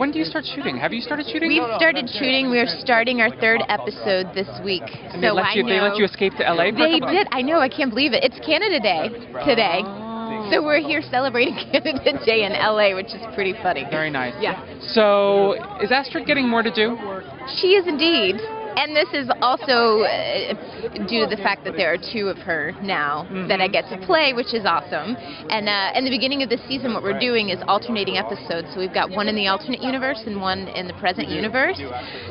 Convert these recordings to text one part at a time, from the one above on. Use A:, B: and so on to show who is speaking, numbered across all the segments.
A: When do you start shooting? Have you started shooting?
B: We've started shooting. We're starting our 3rd episode this week.
A: And they let you escape to LA?
B: They did. I know. I can't believe it. It's Canada Day today. So we're here celebrating Canada Day in LA, which is pretty funny.
A: Very nice.
B: Yeah.
A: So is Astrid getting more to do?
B: She is indeed. And this is also due to the fact that there are 2 of her now that I get to play, which is awesome. And in the beginning of the season, what we're doing is alternating episodes. So we've got one in the alternate universe and one in the present universe.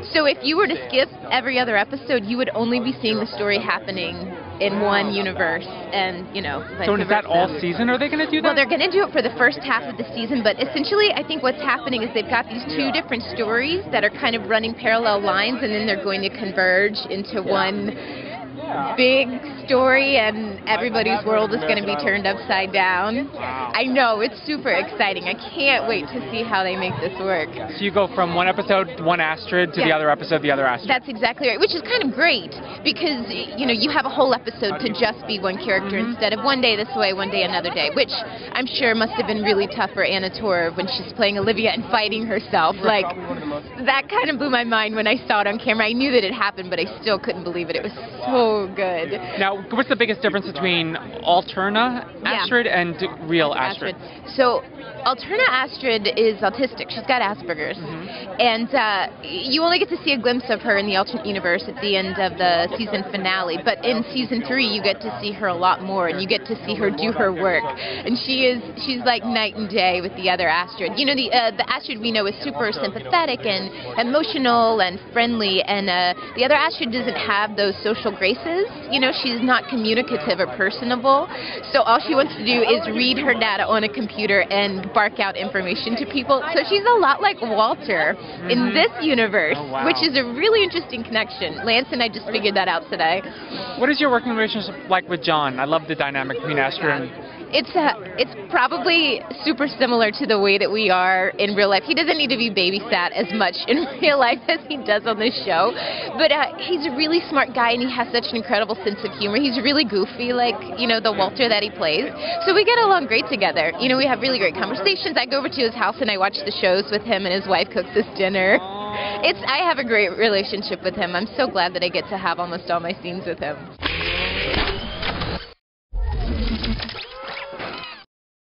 B: So if you were to skip every other episode, you would only be seeing the story happening in one universe. And, you know.
A: So is that all season? Are they going to do that?
B: Well, they're going to do it for the first half of the season. But essentially, I think what's happening is they've got these 2 different stories that are kind of running parallel lines, and then they're going to converge into one big story, and everybody's world is going to be turned upside down. I know, it's super exciting. I can't wait to see how they make this work.
A: So you go from one episode, one Astrid, to the other episode, the other Astrid.
B: That's exactly right, which is kind of great because, you know, you have a whole episode to just be one character instead of one day this way, one day another day, which I'm sure must have been really tough for Anna Torv when she's playing Olivia and fighting herself. Like, that kind of blew my mind when I saw it on camera. I knew that it happened, but I still couldn't believe it. It was so good.
A: Now, what's the biggest difference between Alterna Astrid and real Astrid?
B: So, Alterna Astrid is autistic. She's got Asperger's. And you only get to see a glimpse of her in the alternate universe at the end of the season finale. But in season 3, you get to see her a lot more, and you get to see her do her work. And she's like night and day with the other Astrid. You know, the Astrid we know is super sympathetic and emotional and friendly, and the other Astrid doesn't have those social graces. You know, she's not communicative or personable. So all she wants to do is read her data on a computer and bark out information to people. So she's a lot like Walter in this universe, which is a really interesting connection. Lance and I just figured that out today.
A: What is your working relationship like with John? I love the dynamic between Astrid and...
B: It's probably super similar to the way that we are in real life. He doesn't need to be babysat as much in real life as he does on this show, but he's a really smart guy, and he has such an incredible sense of humor. He's really goofy, like, you know, the Walter that he plays. So we get along great together. You know, we have really great conversations. I go over to his house and I watch the shows with him, and his wife cooks us dinner. I have a great relationship with him. I'm so glad that I get to have almost all my scenes with him.